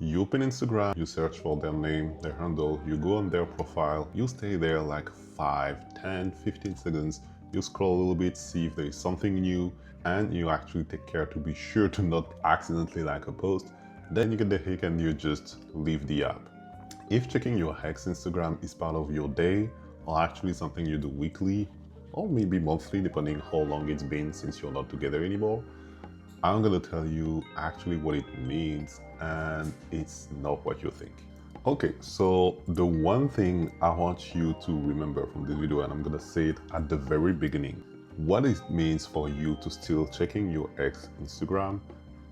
You open Instagram, you search for their name, their handle, you go on their profile, you stay there like 5, 10, 15 seconds, you scroll a little bit, see if there is something new, and you actually take care to be sure to not accidentally like a post. Then you get the hick and you just leave the app. If checking your ex Instagram is part of your day, or actually something you do weekly, or maybe monthly, depending how long it's been since you're not together anymore, I'm gonna tell you actually what it means, and it's not what you think. Okay, so the one thing I want you to remember from this video, and I'm gonna say it at the very beginning, what it means for you to still checking your ex Instagram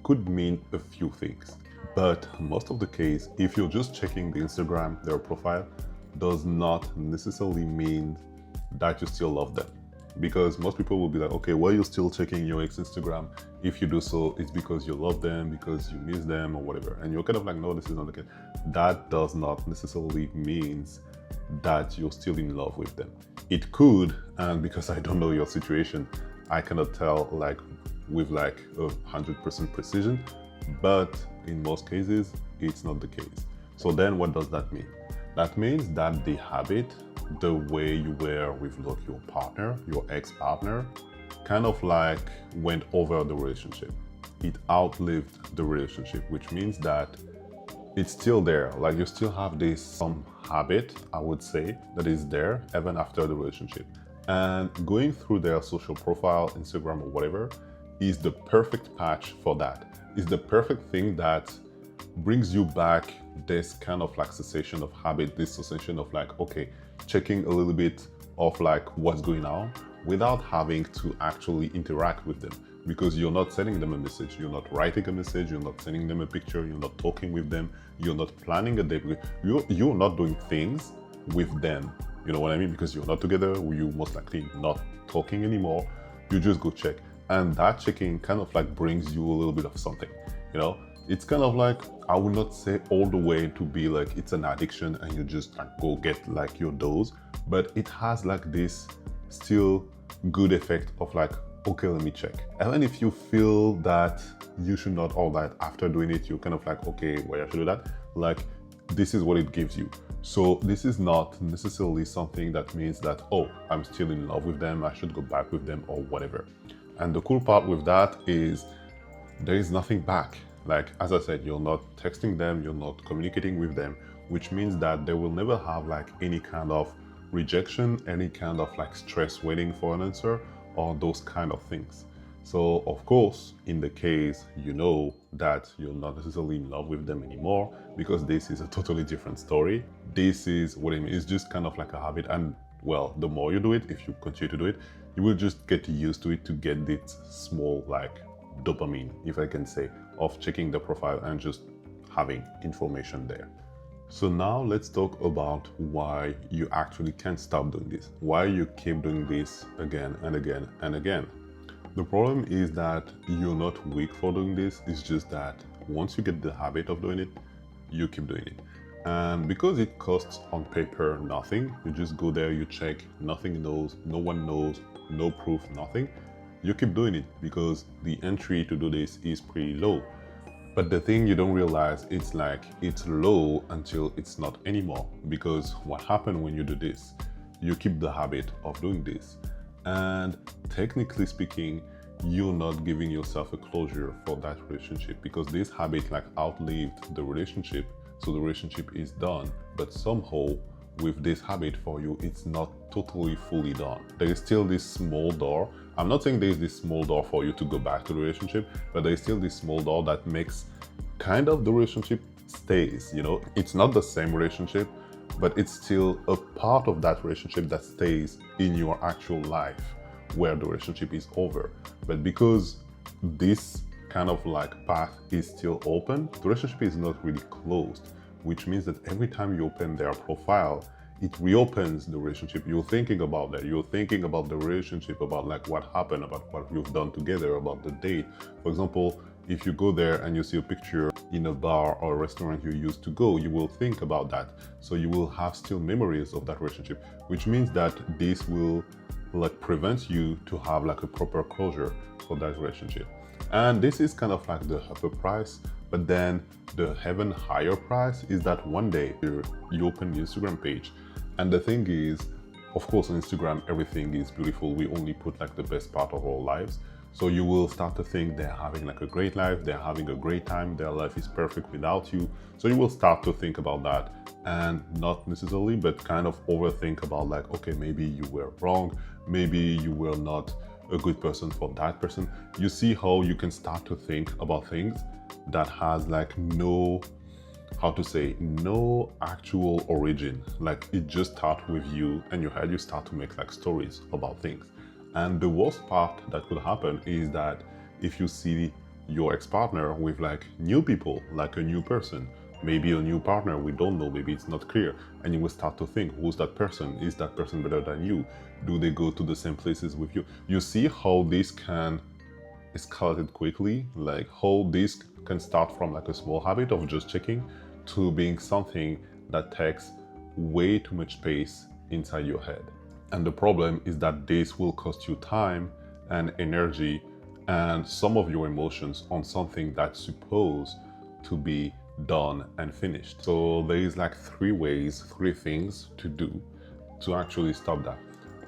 could mean a few things. But most of the case, if you're just checking the Instagram, their profile, does not necessarily mean that you still love them. Because most people will be like, okay, why are you still checking your ex Instagram? If you do so, it's because you love them, because you miss them or whatever. And you're kind of like, no, this is not the case. That does not necessarily means that you're still in love with them. It could, and because I don't know your situation, I cannot tell like with like 100% precision, but in most cases, it's not the case. So then what does that mean? That means that the habit, the way you were with like your partner, your ex-partner, kind of like went over the relationship. It outlived the relationship, which means that it's still there. Like you still have this some habit, I would say, that is there even after the relationship. And going through their social profile, Instagram or whatever, is the perfect patch for that. It's the perfect thing that brings you back this kind of like cessation of habit, this cessation of like, okay, checking a little bit of like what's going on without having to actually interact with them, because you're not sending them a message, you're not writing a message, you're not sending them a picture, you're not talking with them, you're not planning a date with you're not doing things with them, you know what I mean? Because you're not together, you most likely not talking anymore, you just go check. And that checking kind of like brings you a little bit of something, you know? It's kind of like, I would not say all the way to be like it's an addiction and you just like go get like your dose, but it has like this still good effect of like, okay, let me check. And then if you feel that you should not all that after doing it, you're kind of like, okay, why I should do that? Like, this is what it gives you. So this is not necessarily something that means that, oh, I'm still in love with them, I should go back with them or whatever. And the cool part with that is there is nothing back. Like, as I said, you're not texting them, you're not communicating with them, which means that they will never have like any kind of rejection, any kind of like stress waiting for an answer or those kind of things. So of course, in the case, you know that you're not necessarily in love with them anymore, because this is a totally different story. This is what I mean. It's just kind of like a habit. And well, the more you do it, if you continue to do it, you will just get used to it, to get this small like dopamine, if I can say, of checking the profile and just having information there. So now let's talk about why you actually can't stop doing this, why you keep doing this again and again and again. The problem is that you're not weak for doing this, it's just that once you get the habit of doing it, you keep doing it. And because it costs on paper nothing, you just go there, you check, nothing knows, no one knows, no proof, nothing. You keep doing it because the entry to do this is pretty low. But the thing you don't realize, it's like it's low until it's not anymore. Because what happens when you do this, you keep the habit of doing this. And technically speaking, you're not giving yourself a closure for that relationship, because this habit like outlived the relationship. So the relationship is done, but somehow with this habit for you, it's not totally fully done. There is still this small door. I'm not saying there is this small door for you to go back to the relationship, but there is still this small door that makes kind of the relationship stays, you know? It's not the same relationship, but it's still a part of that relationship that stays in your actual life where the relationship is over. But because this kind of like path is still open, the relationship is not really closed, which means that every time you open their profile, it reopens the relationship. You're thinking about that. You're thinking about the relationship, about like what happened, about what you've done together, about the date. For example, if you go there and you see a picture in a bar or a restaurant you used to go, you will think about that. So you will have still memories of that relationship, which means that this will like prevent you to have like a proper closure for that relationship. And this is kind of like the upper price, But then the even higher price is that one day you open the Instagram page, and the thing is, of course, on Instagram, everything is beautiful. We only put like the best part of our lives. So you will start to think they're having like a great life, they're having a great time, their life is perfect without you. So you will start to think about that, and not necessarily, but kind of overthink about like, okay, maybe you were wrong, maybe you were not a good person for that person. You see how you can start to think about things that has like no, how to say, no actual origin. Like it just starts with you and your head, you start to make like stories about things. And the worst part that could happen is that if you see your ex-partner with like new people, like a new person, maybe a new partner, we don't know, maybe it's not clear, and you will start to think, who's that person? Is that person better than you? Do they go to the same places with you? You see how this can escalate quickly, like how this can start from like a small habit of just checking to being something that takes way too much space inside your head. And the problem is that this will cost you time and energy and some of your emotions on something that's supposed to be done and finished. So there is like three things to do to actually stop that.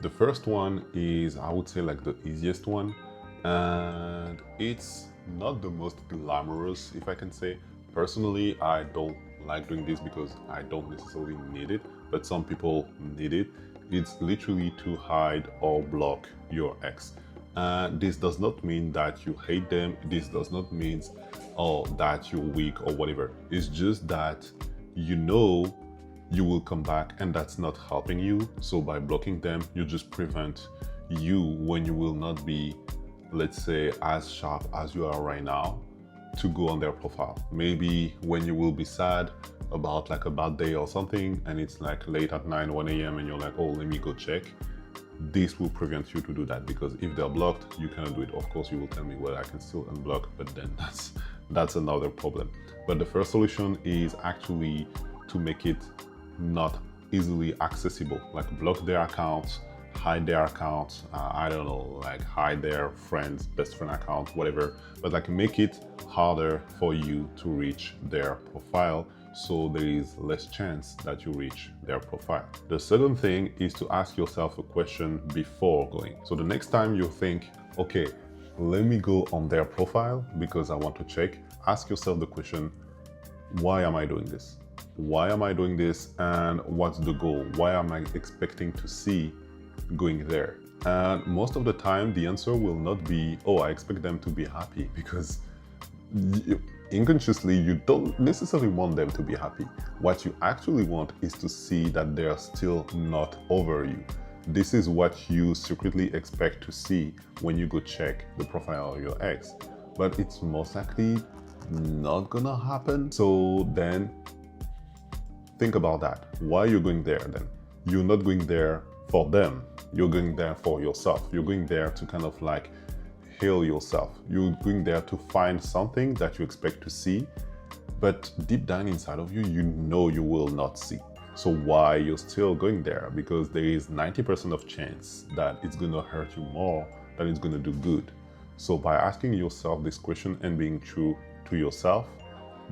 The first one is, I would say, like the easiest one, and it's not the most glamorous, if I can say. Personally, I don't like doing this because I don't necessarily need it, but some people need it. It's literally to hide or block your ex. This does not mean that you hate them. This does not mean that you're weak or whatever. It's just that you know you will come back and that's not helping you. So by blocking them, you just prevent you when you will not be, let's say, as sharp as you are right now to go on their profile. Maybe when you will be sad about like a bad day or something and it's like late at night, 1 a.m. and you're like, oh, let me go check. This will prevent you to do that, because if they're blocked, you cannot do it. Of course, you will tell me, well, I can still unblock, but then that's another problem. But the first solution is actually to make it not easily accessible, like block their accounts, hide their accounts, I don't know, like hide their friends, best friend account, whatever, but like make it harder for you to reach their profile, so there is less chance that you reach their profile. The second thing is to ask yourself a question before going. So the next time you think, okay, let me go on their profile because I want to check, ask yourself the question, why am I doing this? Why am I doing this, and what's the goal? Why am I expecting to see going there? And most of the time the answer will not be, oh, I expect them to be happy, because unconsciously you don't necessarily want them to be happy. What you actually want is to see that they're still not over you. This is what you secretly expect to see when you go check the profile of your ex, but it's most likely not gonna happen. So then think about that. Why are you going there then? You're not going there for them. You're going there for yourself. You're going there to kind of like heal yourself. You're going there to find something that you expect to see, but deep down inside of you, you know you will not see. So why you're still going there? Because there is 90% of chance that it's going to hurt you more than it's going to do good. So by asking yourself this question and being true to yourself,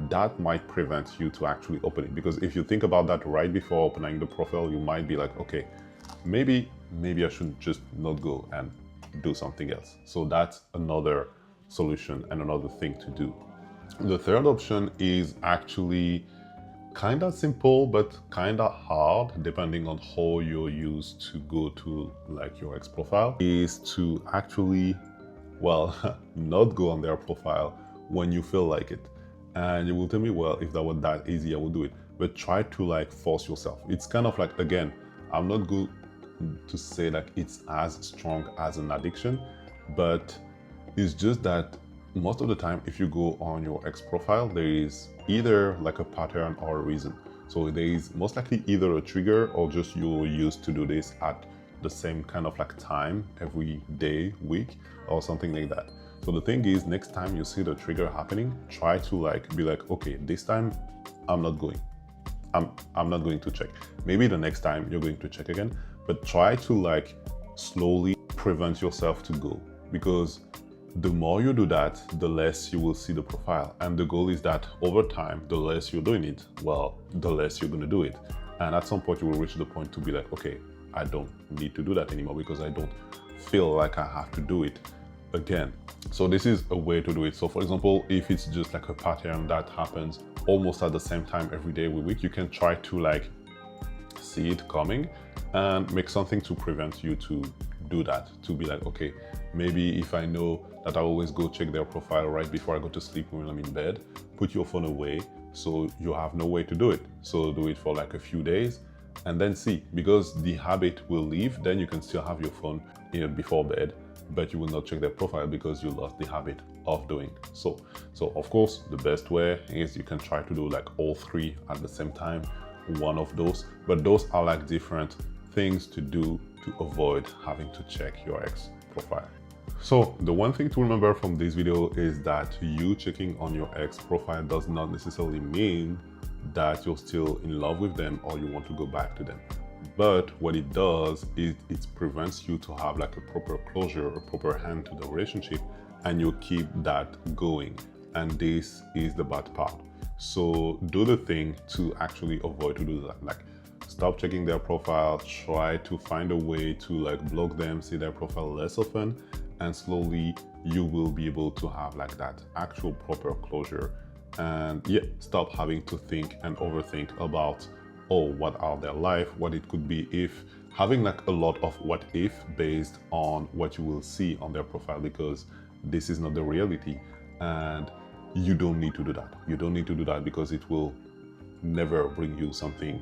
that might prevent you to actually open it. Because if you think about that right before opening the profile, you might be like, okay, maybe I should just not go and do something else. So that's another solution and another thing to do. The third option is actually kind of simple, but kind of hard, depending on how you're used to go to like your ex profile, is to actually, well, not go on their profile when you feel like it. And you will tell me, well, if that was that easy, I would do it. But try to like force yourself. It's kind of like, again, I'm not good to say that it's as strong as an addiction, but it's just that most of the time, if you go on your ex profile, there is either like a pattern or a reason. So there is most likely either a trigger or just you're used to do this at the same kind of like time every day, week, or something like that. So the thing is, next time you see the trigger happening, try to like be like, okay, this time I'm not going. I'm not going to check. Maybe the next time you're going to check again, but try to like slowly prevent yourself to go, because The more you do that, the less you will see the profile. And the goal is that over time, the less you're doing it, well, the less you're going to do it. And at some point, you will reach the point to be like, okay, I don't need to do that anymore because I don't feel like I have to do it again. So this is a way to do it. So for example, if it's just like a pattern that happens almost at the same time every day, every week, you can try to like see it coming and make something to prevent you to do that, to be like, okay, maybe if I know that I always go check their profile right before I go to sleep when I'm in bed, put your phone away so you have no way to do it. So do it for like a few days and then see, because the habit will leave, then you can still have your phone before bed, but you will not check their profile because you lost the habit of doing so. So of course, the best way is you can try to do like all three at the same time, one of those, but those are like different things to do to avoid having to check your ex profile. So the one thing to remember from this video is that you checking on your ex profile does not necessarily mean that you're still in love with them or you want to go back to them. But what it does is it prevents you to have like a proper closure, a proper end to the relationship, and you keep that going. And this is the bad part. So do the thing to actually avoid to do that. Like stop checking their profile, try to find a way to like block them, see their profile less often, and slowly you will be able to have like that actual proper closure. And yeah, stop having to think and overthink about, oh, what are their life, what it could be if, having like a lot of what if based on what you will see on their profile, because this is not the reality. And you don't need to do that. You don't need to do that because it will never bring you something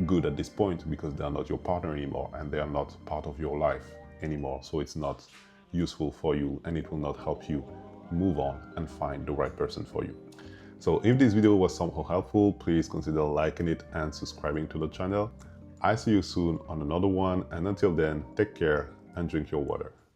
good at this point, because they are not your partner anymore and they are not part of your life anymore. So it's not useful for you and it will not help you move on and find the right person for you. So if this video was somehow helpful, please consider liking it and subscribing to the channel. I see you soon on another one, and until then, take care and drink your water.